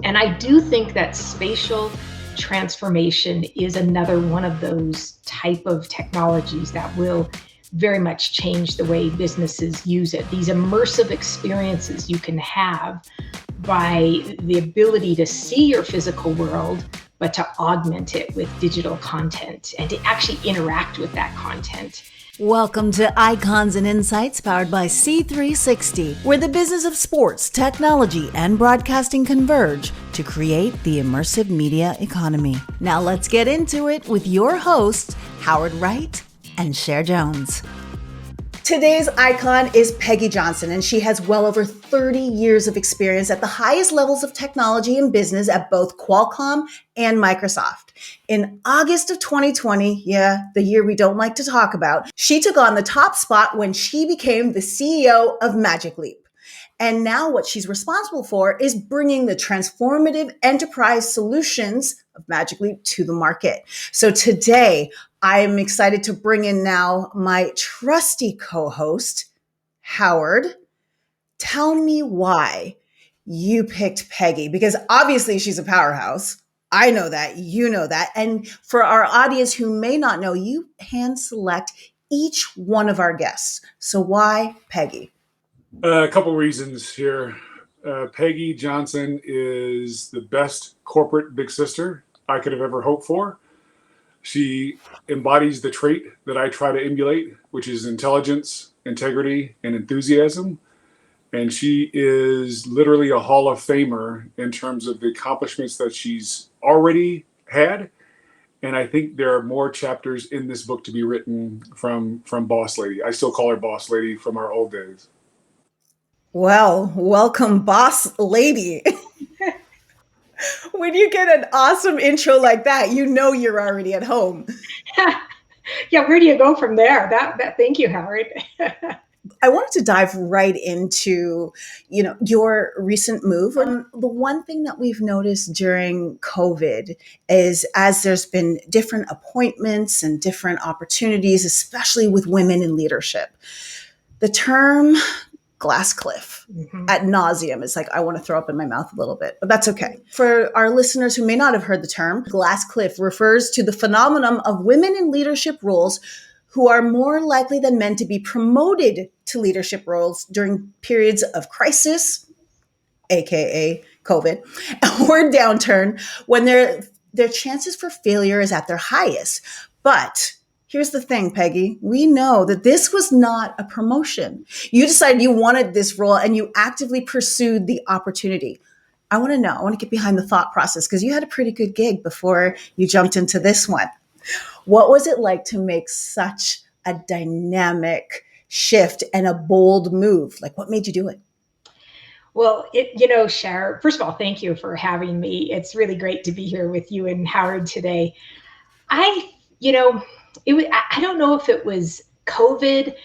And I do think that spatial transformation is another one of those type of technologies that will very much change the way businesses use it. These immersive experiences you can have by the ability to see your physical world, but to augment it with digital content and to actually interact with that content. Welcome to Icons and Insights powered by C360, where the business of sports, technology, and broadcasting converge to create the immersive media economy. Now let's get into it with your hosts, Howard Wright and Cher Jones. Today's icon is Peggy Johnson, and she has well over 30 years of experience at the highest levels of technology and business at both Qualcomm and Microsoft. In August of 2020, the year we don't like to talk about, she took on the top spot when she became the CEO of Magic Leap. And now what she's responsible for is bringing the transformative enterprise solutions of Magic Leap to the market. So today, I am excited to bring in now my trusty co-host, Howard. Tell me why you picked Peggy, because obviously she's a powerhouse. I know that, you know that. And for our audience who may not know, you hand select each one of our guests. So why Peggy? A couple reasons here. Peggy Johnson is the best corporate big sister I could have ever hoped for. She embodies the trait that I try to emulate, which is intelligence, integrity, and enthusiasm. And she is literally a Hall of Famer in terms of the accomplishments that she's already had. And I think there are more chapters in this book to be written from Boss Lady. I still call her Boss Lady from our old days. Well, welcome, Boss Lady. When you get an awesome intro like that, you know you're already at home. Yeah, where do you go from there? Thank you, Howard. I wanted to dive right into, your recent move. And the one thing that we've noticed during COVID is as there's been different appointments and different opportunities, especially with women in leadership, the term glass cliff ad nauseum. It's like, I want to throw up in my mouth a little bit, but that's okay. For our listeners who may not have heard the term, glass cliff refers to the phenomenon of women in leadership roles who are more likely than men to be promoted to leadership roles during periods of crisis, aka COVID, or downturn, when their chances for failure is at their highest. But here's the thing, Peggy. We know that this was not a promotion. You decided you wanted this role and you actively pursued the opportunity. I want to get behind the thought process because you had a pretty good gig before you jumped into this one. What was it like to make such a dynamic shift and a bold move? Like, what made you do it? Well, Cher, first of all, thank you for having me. It's really great to be here with you and Howard today. I don't know if it was COVID,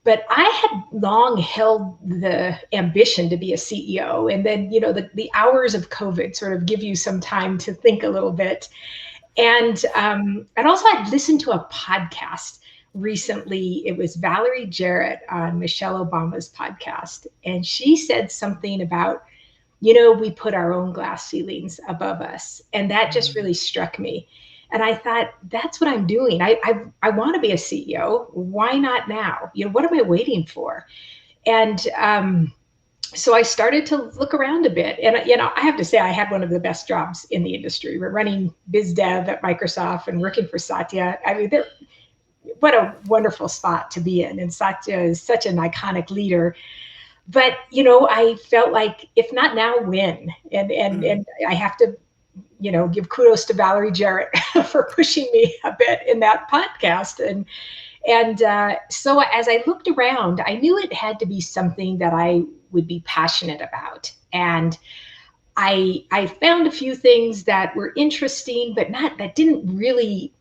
but I had long held the ambition to be a CEO. And then, the hours of COVID sort of give you some time to think a little bit. And also I'd listened to a podcast recently. It was Valerie Jarrett on Michelle Obama's podcast. And she said something about, we put our own glass ceilings above us. And that just really struck me. And I thought, that's what I'm doing. I want to be a CEO. Why not now? What am I waiting for? And so I started to look around a bit. And, I have to say, I had one of the best jobs in the industry. We're running biz dev at Microsoft and working for Satya. I mean, what a wonderful spot to be in. And Satya is such an iconic leader. But, I felt like, if not now, when? And I have to, give kudos to Valerie Jarrett for pushing me a bit in that podcast. And so as I looked around, I knew it had to be something that I would be passionate about. And I found a few things that were interesting, but that didn't really,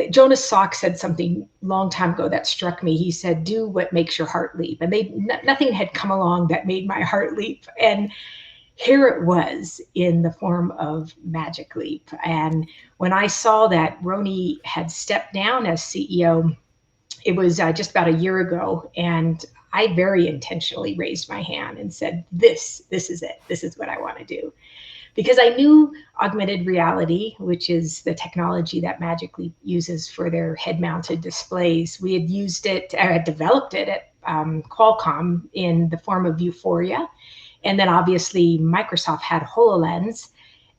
Jonas Salk said something a long time ago that struck me. He said, do what makes your heart leap. And nothing had come along that made my heart leap. And here it was in the form of Magic Leap. And when I saw that Roni had stepped down as CEO, it was just about a year ago. And I very intentionally raised my hand and said, this is it. This is what I want to do. Because I knew augmented reality, which is the technology that Magic Leap uses for their head-mounted displays. We had used it, had developed it at Qualcomm in the form of Euphoria. And then obviously Microsoft had HoloLens,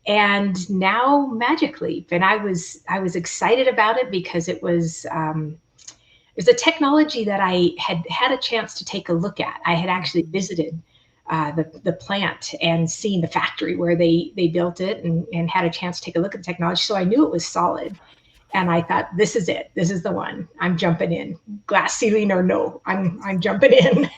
and now Magic Leap. And I was excited about it because it was a technology that I had had a chance to take a look at. I had actually visited the plant and seen the factory where they built it, and had a chance to take a look at the technology. So I knew it was solid. And I thought, this is it. This is the one. I'm jumping in. Glass ceiling or no, I'm jumping in.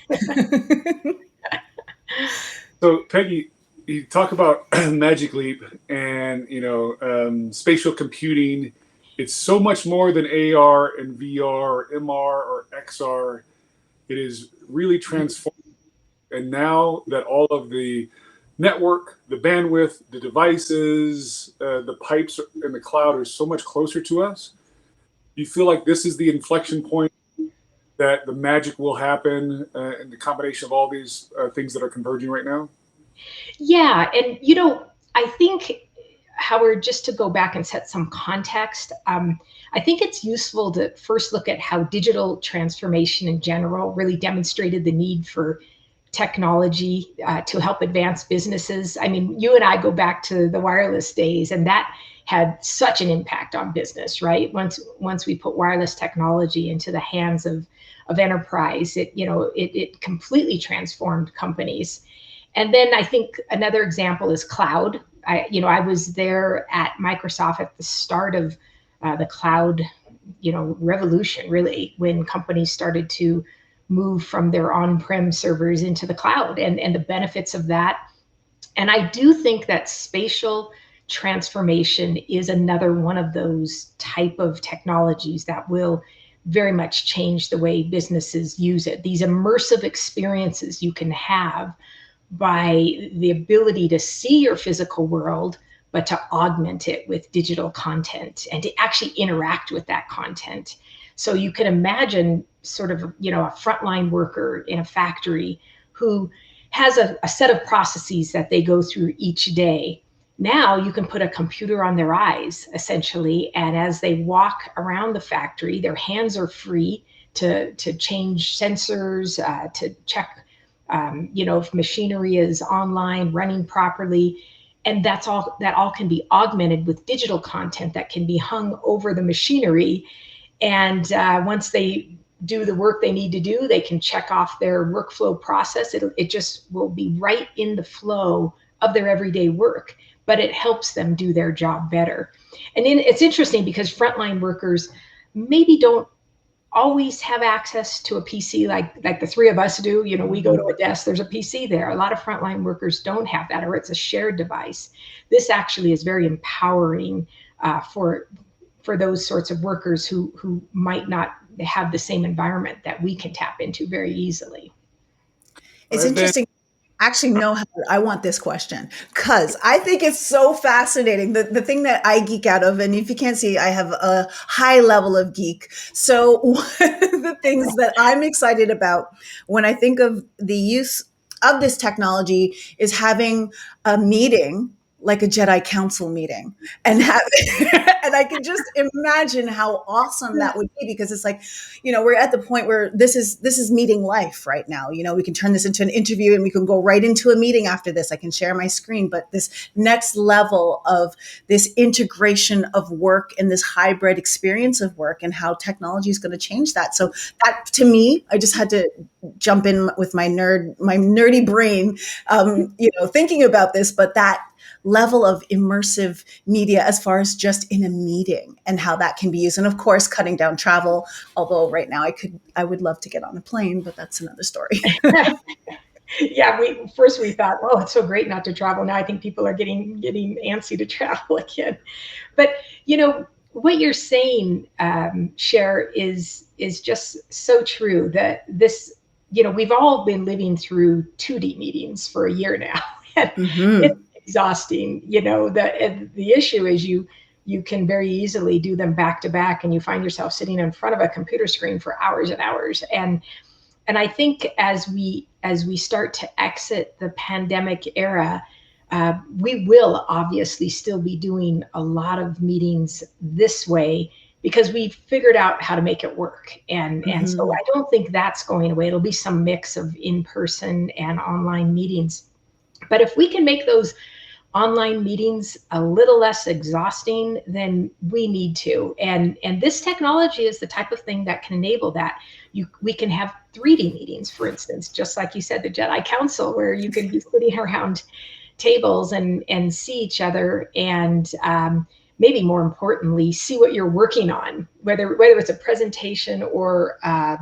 So, Peggy, you talk about Magic Leap and spatial computing. It's so much more than AR and VR or MR or XR. It is really transformed. And now that all of the network, the bandwidth, the devices, the pipes in the cloud are so much closer to us, you feel like this is the inflection point that the magic will happen in the combination of all these things that are converging right now? Yeah. And, I think, Howard, just to go back and set some context, I think it's useful to first look at how digital transformation in general really demonstrated the need for technology to help advance businesses. I mean, you and I go back to the wireless days, and that had such an impact on business, right? Once we put wireless technology into the hands of enterprise, it completely transformed companies. And then I think another example is cloud. I was there at Microsoft at the start of the cloud, revolution, really, when companies started to move from their on-prem servers into the cloud, and the benefits of that. And I do think that spatial transformation is another one of those type of technologies that will very much change the way businesses use it. These immersive experiences you can have by the ability to see your physical world, but to augment it with digital content and to actually interact with that content. So you can imagine sort of, a frontline worker in a factory who has a set of processes that they go through each day. Now you can put a computer on their eyes, essentially, and as they walk around the factory, their hands are free to change sensors, to check if machinery is online, running properly. And that all can be augmented with digital content that can be hung over the machinery. And once they do the work they need to do, they can check off their workflow process. It just will be right in the flow of their everyday work, but it helps them do their job better. And then it's interesting because frontline workers maybe don't always have access to a PC like the three of us do. We go to a desk, there's a PC there. A lot of frontline workers don't have that, or it's a shared device. This actually is very empowering for those sorts of workers who might not have the same environment that we can tap into very easily. It's interesting. Actually, no, I want this question because I think it's so fascinating. The thing that I geek out of, and if you can't see, I have a high level of geek. So one of the things that I'm excited about when I think of the use of this technology is having a meeting like a Jedi Council meeting, and and I can just imagine how awesome that would be, because it's like, we're at the point where this is meeting life right now. We can turn this into an interview and we can go right into a meeting after this. I can share my screen, but this next level of this integration of work and this hybrid experience of work and how technology is going to change that. So that, to me, I just had to jump in with my nerdy brain, thinking about this, but that level of immersive media as far as just in a meeting and how that can be used. And of course, cutting down travel, although right now I would love to get on a plane, but that's another story. Yeah, we thought, oh, it's so great not to travel. Now I think people are getting antsy to travel again. But what you're saying, Cher, is just so true, that this, we've all been living through 2D meetings for a year now. And it's exhausting. The issue is you can very easily do them back to back, and you find yourself sitting in front of a computer screen for hours and hours. And and I think as we start to exit the pandemic era, we will obviously still be doing a lot of meetings this way because we figured out how to make it work. And so Mm-hmm. I don't think that's going away. It'll be some mix of in-person and online meetings. But if we can make those online meetings a little less exhausting, then we need to. And this technology is the type of thing that can enable that. We can have 3D meetings, for instance, just like you said, the Jedi Council, where you can be sitting around tables and see each other, and maybe more importantly, see what you're working on, whether it's a presentation or a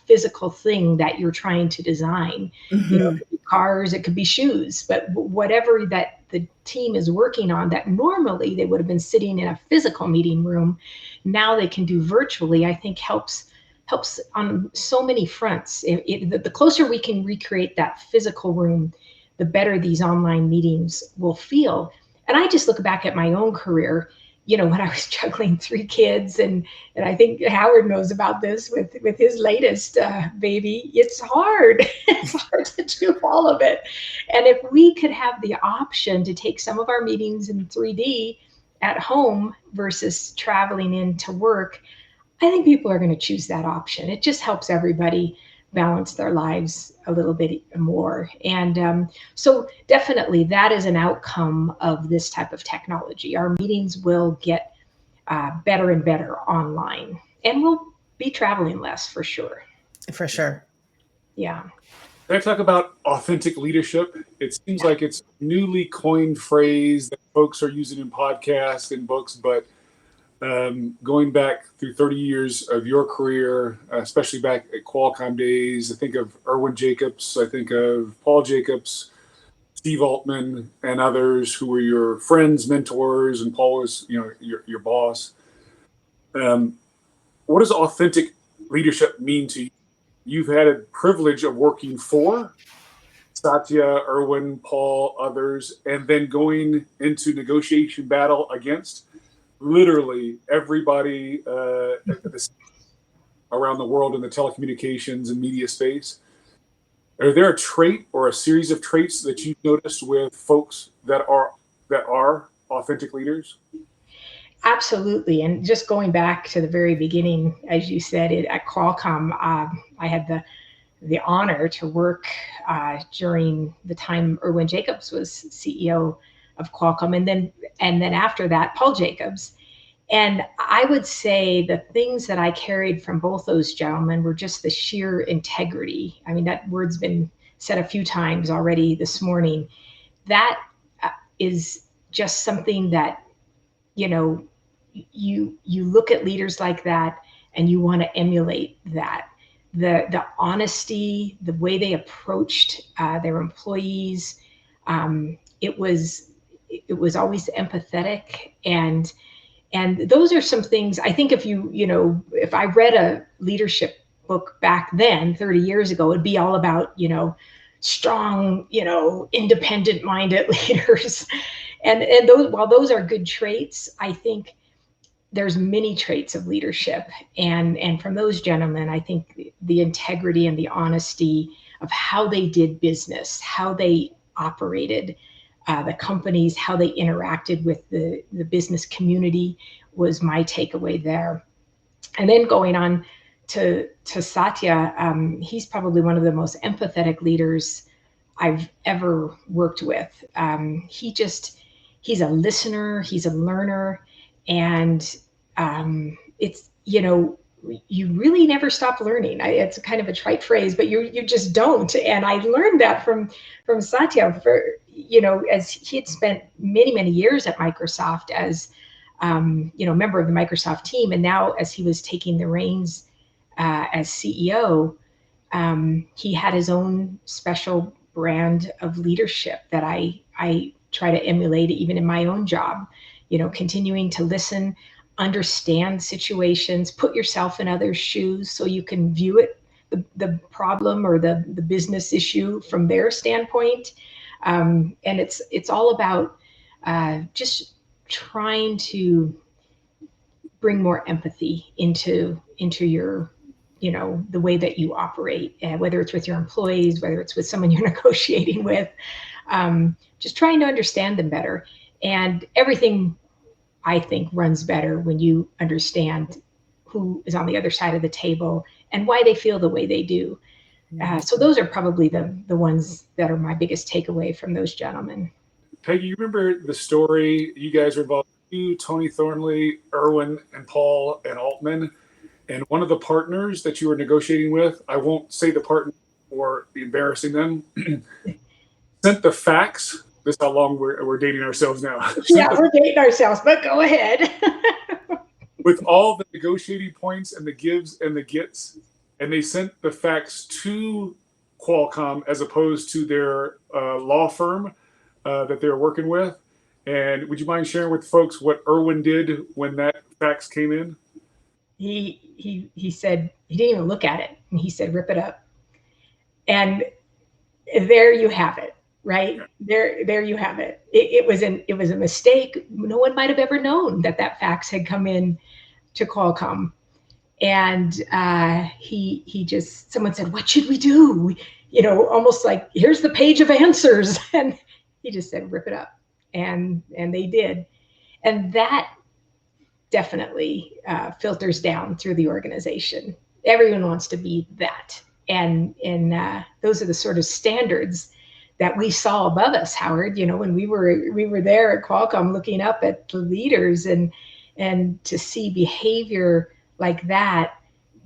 physical thing that you're trying to design. It Mm-hmm. could be cars, it could be shoes, but whatever that the team is working on that normally they would have been sitting in a physical meeting room, now they can do virtually. I think helps on so many fronts. The closer we can recreate that physical room, the better these online meetings will feel. And I just look back at my own career, when I was juggling 3 kids, and I think Howard knows about this with his latest baby. It's hard. It's hard to do all of it. And if we could have the option to take some of our meetings in 3D at home versus traveling in to work, I think people are going to choose that option. It just helps everybody balance their lives a little bit more. And so, definitely, that is an outcome of this type of technology. Our meetings will get better and better online, and we'll be traveling less for sure. For sure. Yeah. Can I talk about authentic leadership? It seems Yeah. like it's a newly coined phrase that folks are using in podcasts and books, but going back through 30 years of your career, especially back at Qualcomm days, I think of Irwin Jacobs, I think of Paul Jacobs, Steve Altman, and others who were your friends, mentors, and Paul was, your boss. Um, what does authentic leadership mean to you? You've had a privilege of working for Satya, Irwin, Paul, others, and then going into negotiation battle against literally everybody around the world in the telecommunications and media space. Are there a trait or a series of traits that you've noticed with folks that are authentic leaders? Absolutely. And just going back to the very beginning, as you said, at Qualcomm, I had the honor to work during the time Irwin Jacobs was CEO of Qualcomm, and then after that, Paul Jacobs. And I would say the things that I carried from both those gentlemen were just the sheer integrity. I mean, that word's been said a few times already this morning. That is just something that, you know, you look at leaders like that and you want to emulate that. The honesty, the way they approached their employees, it was always empathetic, and those are some things I think if I read a leadership book back then 30 years ago, it'd be all about, strong, independent minded leaders. And those, while those are good traits, I think there's many traits of leadership. And from those gentlemen, I think the integrity and the honesty of how they did business, how they operated the companies, how they interacted with the business community was my takeaway there. And then going on to Satya, he's probably one of the most empathetic leaders I've ever worked with. He's a listener, he's a learner, and it's, you really never stop learning. It's kind of a trite phrase, but you just don't. And I learned that from Satya, for, as he had spent many, many years at Microsoft as, member of the Microsoft team. And now as he was taking the reins as CEO, he had his own special brand of leadership that I try to emulate even in my own job, continuing to listen, understand situations, put yourself in others' shoes so you can view it, the problem or the business issue from their standpoint. And it's all about just trying to bring more empathy into your the way that you operate, whether it's with your employees, whether it's with someone you're negotiating with, just trying to understand them better. And everything, I think, runs better when you understand who is on the other side of the table and why they feel the way they do. So those are probably the ones that are my biggest takeaway from those gentlemen. Peggy, you remember the story? You guys were involved. You, Tony Thornley, Irwin, and Paul and Altman, and one of the partners that you were negotiating with. I won't say the partner or embarrassing them. Sent the fax. This is how long we're dating ourselves now. Yeah, we're dating ourselves, but go ahead. With all the negotiating points and the gives and the gets, and they sent the fax to Qualcomm as opposed to their law firm that they were working with. And would you mind sharing with folks what Irwin did when that fax came in? He said he didn't even look at it, and he said, "Rip it up." And there you have it, right? There you have it. It was a mistake. No one might have ever known that fax had come in to Qualcomm. And he just, someone said, "What should we do?" Almost like, "Here's the page of answers." And he just said, "Rip it up." And they did. And that definitely filters down through the organization. Everyone wants to be that. And those are the sort of standards that we saw above us, Howard, when we were there at Qualcomm looking up at the leaders, and to see behavior like that,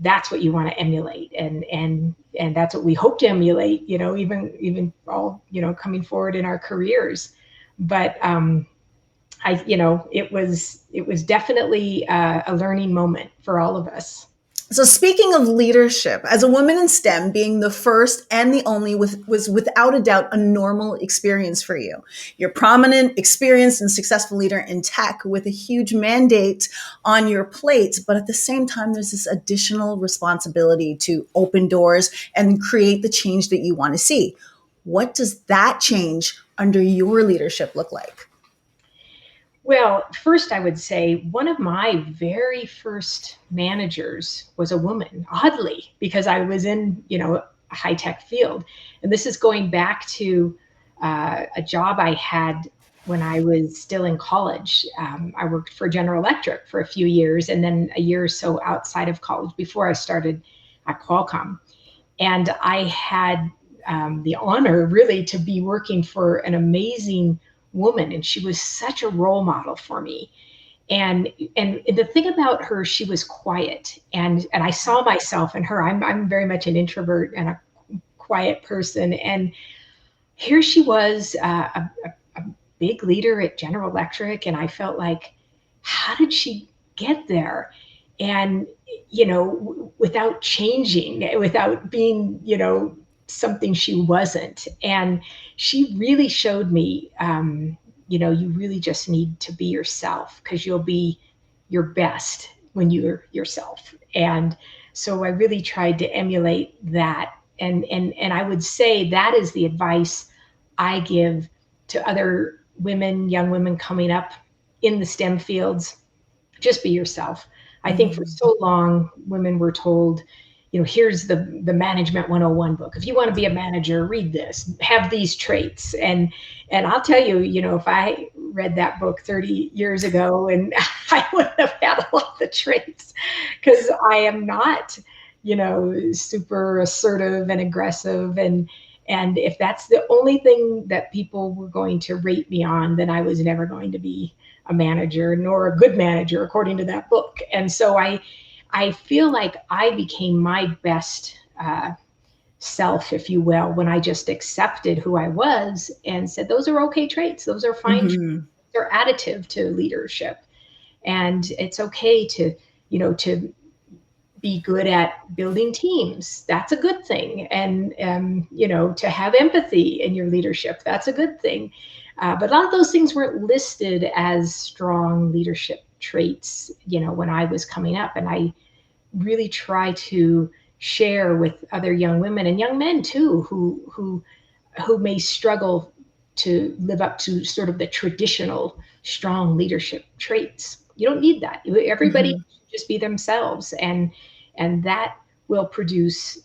that's what you want to emulate. And that's what we hope to emulate, even all, coming forward in our careers. But it was definitely a learning moment for all of us. So speaking of leadership, as a woman in STEM, being the first and the only was without a doubt a normal experience for you. You're prominent, experienced, and successful leader in tech with a huge mandate on your plate. But at the same time, there's this additional responsibility to open doors and create the change that you want to see. What does that change under your leadership look like? Well, first, I would say one of my very first managers was a woman, oddly, because I was in, a high tech field. And this is going back to a job I had when I was still in college. I worked for General Electric for a few years, and then a year or so outside of college before I started at Qualcomm. And I had the honor really to be working for an amazing woman, and she was such a role model for me. And the thing about her, she was quiet, and I saw myself in her. I'm very much an introvert and a quiet person, and here she was, a big leader at General Electric, and I felt like, how did she get there? And without changing, without being something she wasn't. And she really showed me, you really just need to be yourself, because you'll be your best when you're yourself. And so I really tried to emulate that. And I would say that is the advice I give to other women, young women coming up in the STEM fields. Just be yourself. I think for so long, women were told, here's the management 101 book. If you want to be a manager, read this, have these traits. And I'll tell you, if I read that book 30 years ago, and I wouldn't have had a lot of the traits, because I am not, super assertive and aggressive. And if that's the only thing that people were going to rate me on, then I was never going to be a manager, nor a good manager, according to that book. And so I feel like I became my best self, if you will, when I just accepted who I was and said, those are okay traits. Those are fine. Traits. They're additive to leadership. And it's okay to be good at building teams. That's a good thing. And, to have empathy in your leadership, that's a good thing. But a lot of those things weren't listed as strong leadership traits, when I was coming up. And I really try to share with other young women and young men too, who may struggle to live up to sort of the traditional strong leadership traits. You don't need that. Everybody should just be themselves, and that will produce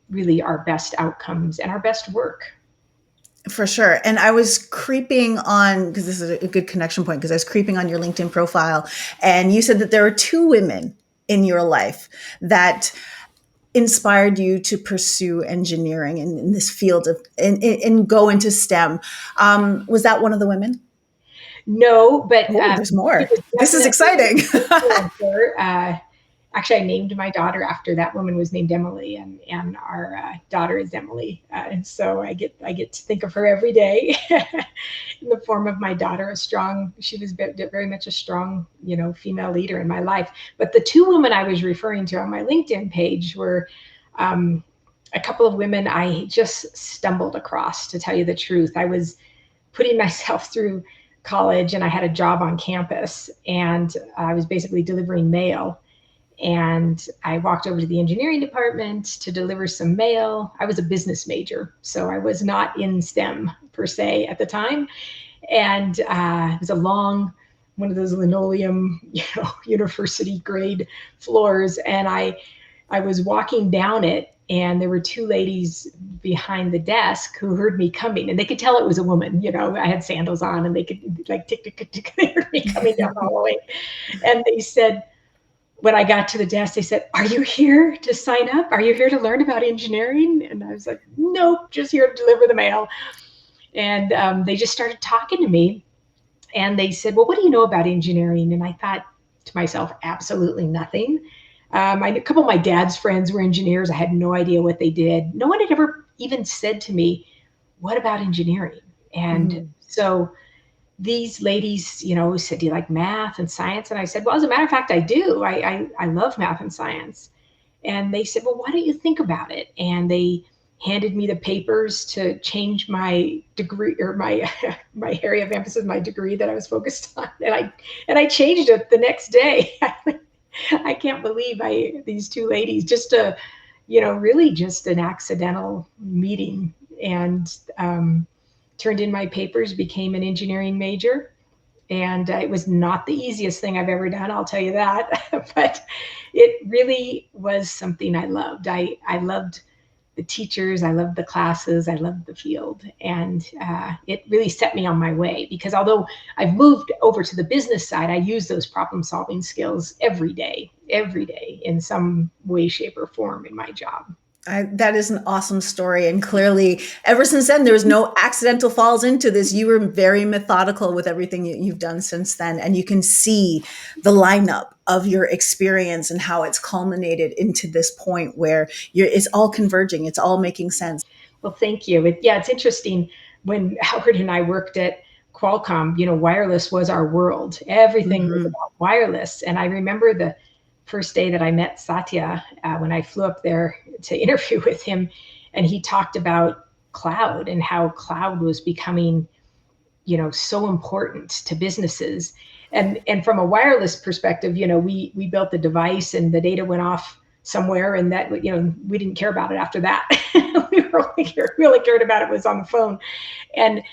really our best outcomes and our best work. For sure. And I was creeping on, because this is a good connection point, because I was creeping on your LinkedIn profile, and you said that there are two women in your life that inspired you to pursue engineering in this field of and go into STEM. Was that one of the women? No, but Oh, there's it more. was This is definitely exciting. an influencer. Actually, I named my daughter after that woman was named Emily, and our daughter is Emily, and so I get to think of her every day in the form of my daughter. She was very much a strong, female leader in my life. But the two women I was referring to on my LinkedIn page were um, a couple of women I just stumbled across. To tell you the truth, I was putting myself through college, and I had a job on campus, and I was basically delivering mail, and I walked over to the engineering department to deliver some mail. I was a business major, so I was not in STEM per se at the time. And it was a long, one of those linoleum, university grade floors. And I was walking down it, and there were two ladies behind the desk who heard me coming, and they could tell it was a woman. I had sandals on, and they could like tick, tick, tick, tick. They heard me coming down the hallway. And they said, when I got to the desk, they said, "Are you here to sign up? Are you here to learn about engineering?" And I was like, "Nope, just here to deliver the mail." And they just started talking to me, and they said, "Well, what do you know about engineering?" And I thought to myself, absolutely nothing. A couple of my dad's friends were engineers. I had no idea what they did. No one had ever even said to me, "What about engineering?" And Mm. so these ladies, said, "Do you like math and science?" And I said, "Well, as a matter of fact, I do. I love math and science." And they said, "Well, why don't you think about it?" And they handed me the papers to change my degree, or my my area of emphasis, my degree that I was focused on. And I changed it the next day. I can't believe these two ladies, just really just an accidental meeting, and turned in my papers, became an engineering major. And it was not the easiest thing I've ever done, I'll tell you that. But it really was something I loved. I loved the teachers, I loved the classes, I loved the field. And it really set me on my way, because although I've moved over to the business side, I use those problem solving skills every day in some way, shape, or form in my job. That is an awesome story. And clearly, ever since then, there was no accidental falls into this. You were very methodical with everything you've done since then. And you can see the lineup of your experience and how it's culminated into this point where it's all converging, it's all making sense. Well, thank you. It's interesting. When Howard and I worked at Qualcomm, wireless was our world. Everything was Mhm. about wireless. And I remember the first day that I met Satya, when I flew up there to interview with him, and he talked about cloud and how cloud was becoming, so important to businesses. And from a wireless perspective, we built the device, and the data went off somewhere, and that, we didn't care about it after that. We only cared about it was on the phone. And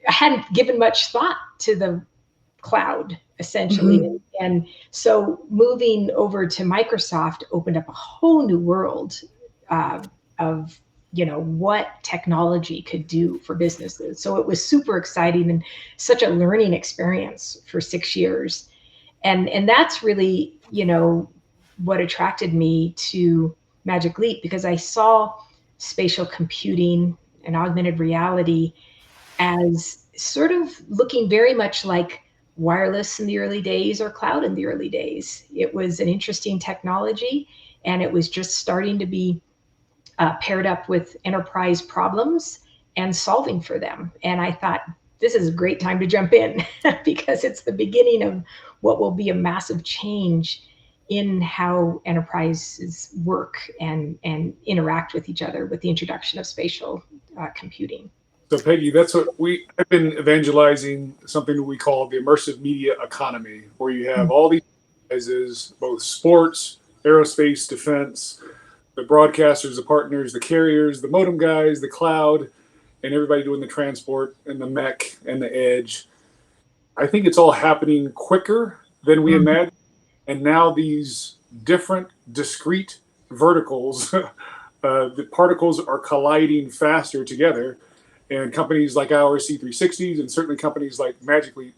I hadn't given much thought to the cloud, essentially. Mhm. And so moving over to Microsoft opened up a whole new world of what technology could do for businesses. So it was super exciting and such a learning experience for 6 years. And that's really, what attracted me to Magic Leap, because I saw spatial computing and augmented reality as sort of looking very much like wireless in the early days or cloud in the early days. It was an interesting technology, and it was just starting to be paired up with enterprise problems and solving for them. And I thought, this is a great time to jump in because it's the beginning of what will be a massive change in how enterprises work and interact with each other with the introduction of spatial computing. So Peggy, that's what I've been evangelizing, something that we call the immersive media economy, where you have all these enterprises, both sports, aerospace, defense, the broadcasters, the partners, the carriers, the modem guys, the cloud, and everybody doing the transport and the mech and the edge. I think it's all happening quicker than we Mhm. imagined. And now these different, discrete verticals, the particles are colliding faster together. And companies like ours, C360s, and certainly companies like Magically,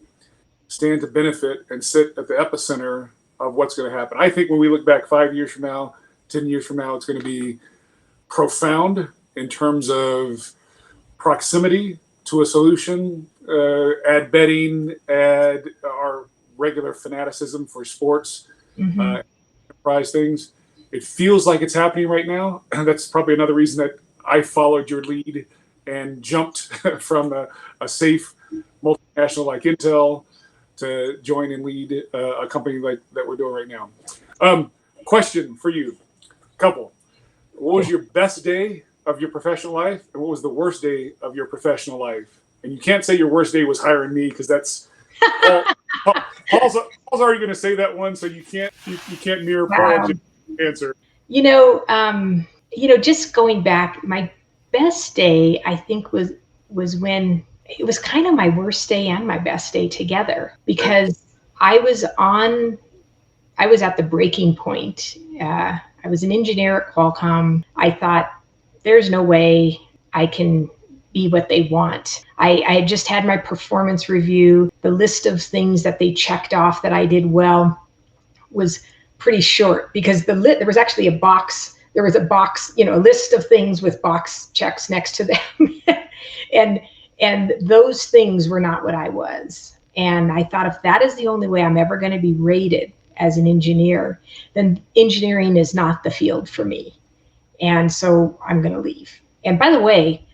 stand to benefit and sit at the epicenter of what's going to happen. I think when we look back 5 years from now, 10 years from now, it's going to be profound in terms of proximity to a solution, add betting, add our regular fanaticism for sports, Mm-hmm. enterprise things. It feels like it's happening right now. That's probably another reason that I followed your lead and jumped from a safe multinational like Intel to join and lead a company like that we're doing right now. Question for you, couple. What was your best day of your professional life, and what was the worst day of your professional life? And you can't say your worst day was hiring me, because that's Paul, Paul's already going to say that one, so you can't mirror Paul's Wow. answer. You know, just going back, my best day, I think, was when it was kind of my worst day and my best day together, because I was on, I was at the breaking point. I was an engineer at Qualcomm. I thought, there's no way I can be what they want. I had just had my performance review. The list of things that they checked off that I did well was pretty short, because there was actually a box. There was a box, a list of things with box checks next to them, and those things were not what I was. And I thought, if that is the only way I'm ever going to be rated as an engineer, then engineering is not the field for me. And so I'm going to leave. And by the way,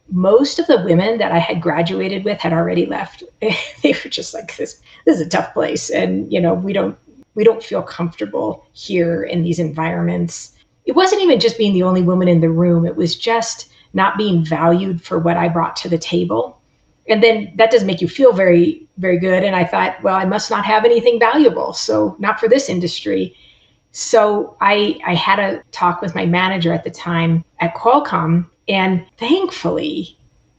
most of the women that I had graduated with had already left. They were just like, this is a tough place, and we don't feel comfortable here in these environments. It wasn't even just being the only woman in the room. It was just not being valued for what I brought to the table. And then that doesn't make you feel very, very good. And I thought, well, I must not have anything valuable, so not for this industry. So I had a talk with my manager at the time at Qualcomm, and thankfully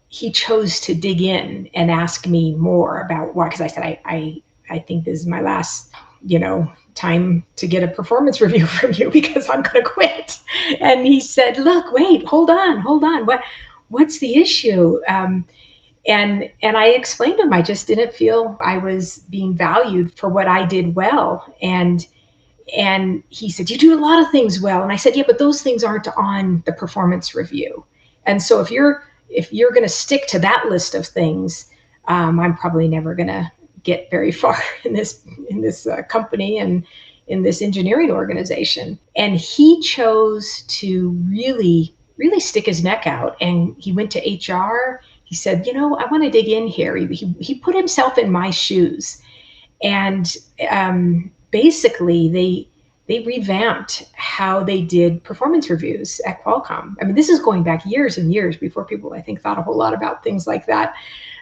he chose to dig in and ask me more about why, because I said, I think this is my last, time to get a performance review from you, because I'm going to quit. And he said, look, wait, hold on. What's the issue? And I explained to him, I just didn't feel I was being valued for what I did well. And he said, you do a lot of things well. And I said, yeah, but those things aren't on the performance review. And so if you're going to stick to that list of things, I'm probably never going to get very far in this company and in this engineering organization. And he chose to really, really stick his neck out. And he went to HR. He said, I want to dig in here. He put himself in my shoes. And basically, they revamped how they did performance reviews at Qualcomm. I mean, this is going back years and years before people, I think, thought a whole lot about things like that,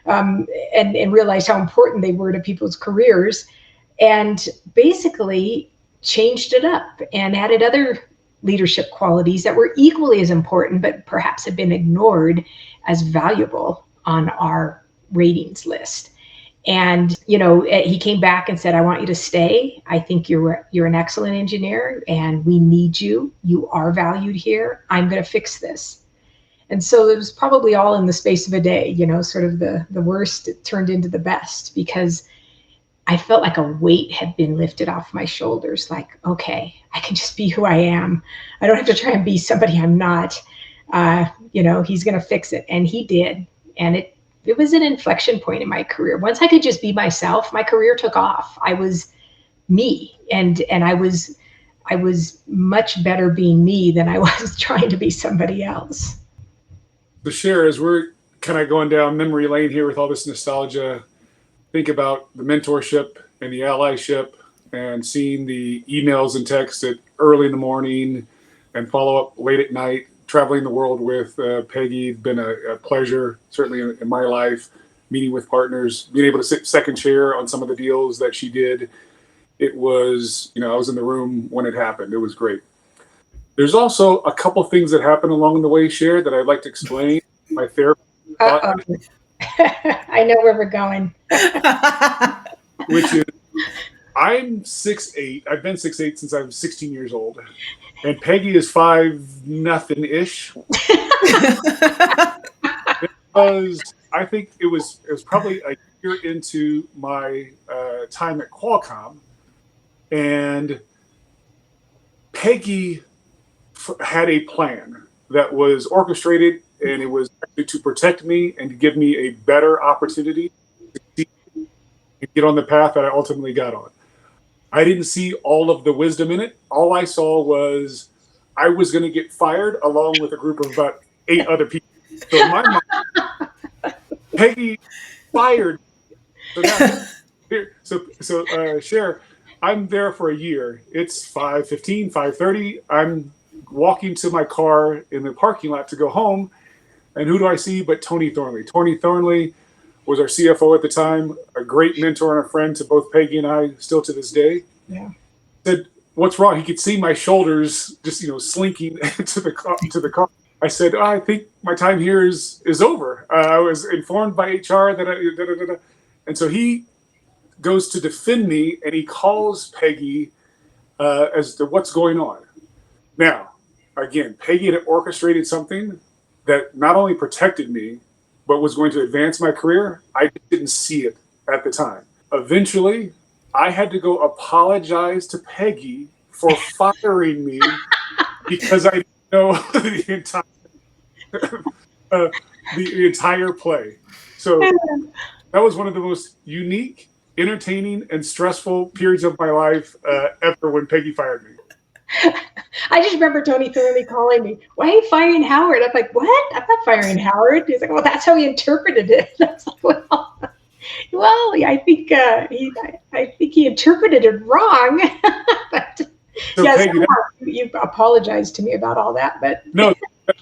and realized how important they were to people's careers, and basically changed it up and added other leadership qualities that were equally as important, but perhaps had been ignored as valuable on our ratings list. And, he came back and said, I want you to stay. I think you're an excellent engineer, and we need you. You are valued here. I'm going to fix this. And so it was probably all in the space of a day, sort of the worst turned into the best, because I felt like a weight had been lifted off my shoulders. Like, okay, I can just be who I am. I don't have to try and be somebody I'm not. He's going to fix it. And he did. And it was an inflection point in my career. Once I could just be myself, my career took off. I was me, and I was much better being me than I was trying to be somebody else. To share, as we're kind of going down memory lane here with all this nostalgia, think about the mentorship and the allyship, and seeing the emails and texts at early in the morning and follow up late at night, traveling the world with Peggy. It's been a pleasure, certainly in my life, meeting with partners, being able to sit second chair on some of the deals that she did. It was, I was in the room when it happened. It was great. There's also a couple things that happened along the way, Cher, that I'd like to explain. My therapist thought, I know where we're going. which is, I'm 6'8". I've been 6'8" since I was 16 years old. and Peggy is 5-0 ish. Because I think it was probably a year into my time at Qualcomm, and Peggy had a plan that was orchestrated, and it was actually to protect me and to give me a better opportunity to get on the path that I ultimately got on. I didn't see all of the wisdom in it. All I saw was I was going to get fired along with a group of about 8 other people. So in my mind, Peggy fired. So now, Cher, I'm there for a year. It's 5:15, 5:30. I'm walking to my car in the parking lot to go home, and who do I see but Tony Thornley? Tony Thornley was our CFO at the time, a great mentor and a friend to both Peggy and I, still to this day. Yeah. Said, "What's wrong?" He could see my shoulders just slinking to the car. I said, "I think my time here is over. I was informed by HR that and so he goes to defend me, and he calls Peggy as to what's going on. Now, again, Peggy had orchestrated something that not only protected me, but was going to advance my career. I didn't see it at the time. Eventually, I had to go apologize to Peggy for firing me because I didn't know the entire play. So that was one of the most unique, entertaining, and stressful periods of my life ever when Peggy fired me. I just remember Tony Thornley calling me, "Why are you firing Howard?" I'm like, "What? I'm not firing Howard." He's like, "Well, that's how he interpreted it." I was like, well, I think he interpreted it wrong. But So yes, Peggy, you apologized to me about all that, but no,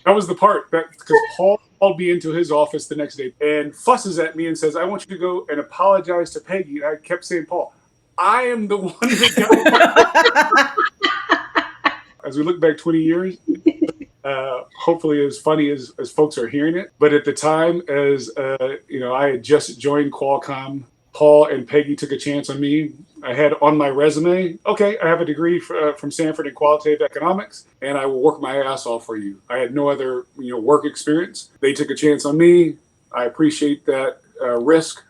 that was the part that because Paul called me into his office the next day and fusses at me and says, "I want you to go and apologize to Peggy." And I kept saying, "Paul, I am the one that got." As we look back 20 years, hopefully as funny as folks are hearing it. But at the time, as I had just joined Qualcomm, Paul and Peggy took a chance on me. I had on my resume, okay, I have a degree from Stanford in qualitative economics, and I will work my ass off for you. I had no other work experience. They took a chance on me. I appreciate that risk.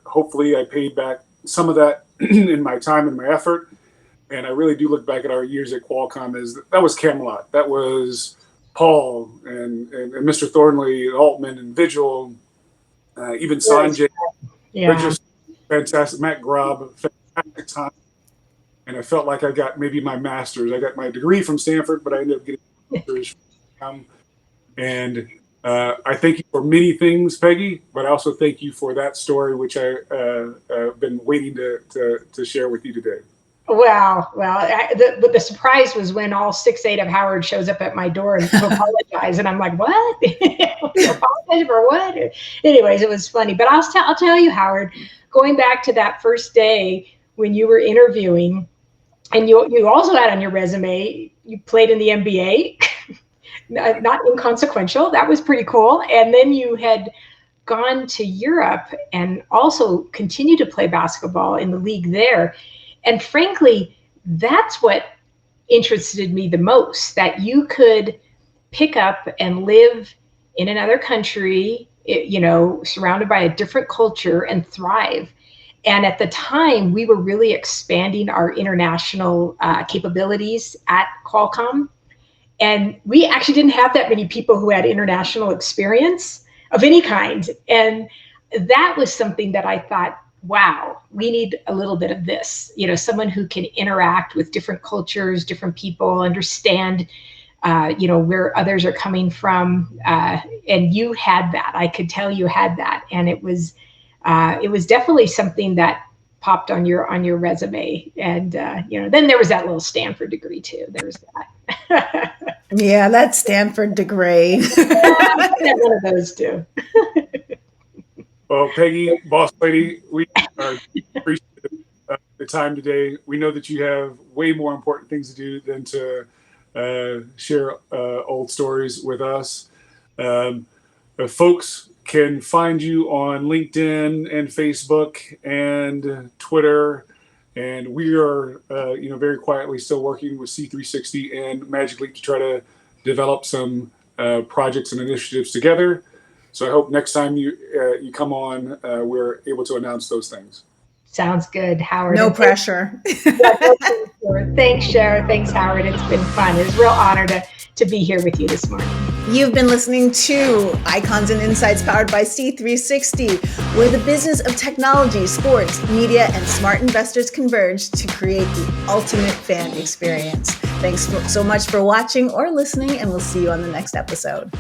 Hopefully I paid back some of that in my time and my effort. And I really do look back at our years at Qualcomm as that was Camelot. That was Paul and Mr. Thornley, and Altman and Vigil, even Sanjay. yeah. They're just fantastic. Matt Grob, fantastic time. And I felt like I got maybe my master's. I got my degree from Stanford, but I ended up getting a master's from and I thank you for many things, Peggy, but I also thank you for that story, which I've been waiting to share with you today. Well, the surprise was when all 6'8" of Howard shows up at my door and to apologize, and I'm like, "What? Apologize for what?" Anyways, it was funny, but I'll tell you, Howard, going back to that first day when you were interviewing, and you also had on your resume you played in the NBA, not inconsequential. That was pretty cool, and then you had gone to Europe and also continued to play basketball in the league there. And frankly, that's what interested me the most, that you could pick up and live in another country, surrounded by a different culture and thrive. And at the time, we were really expanding our international capabilities at Qualcomm. And we actually didn't have that many people who had international experience of any kind. And that was something that I thought, wow, we need a little bit of this, someone who can interact with different cultures, different people, understand, where others are coming from. And you had that. I could tell you had that. And it was definitely something that popped on your resume. And, then there was that little Stanford degree too. There was that. Yeah, that Stanford degree. One of those too. Well, Peggy, boss lady, we are appreciative of the time today. We know that you have way more important things to do than to share old stories with us. Folks can find you on LinkedIn and Facebook and Twitter And we are, very quietly still working with C360 and Magic Leap to try to develop some projects and initiatives together. So I hope next time you come on, we're able to announce those things. Sounds good, Howard. No And pressure. yeah, no pressure. Thanks, Cher. Thanks, Howard. It's been fun. It's a real honor to be here with you this morning. You've been listening to Icons and Insights powered by C360, where the business of technology, sports, media, and smart investors converge to create the ultimate fan experience. Thanks so much for watching or listening, and we'll see you on the next episode.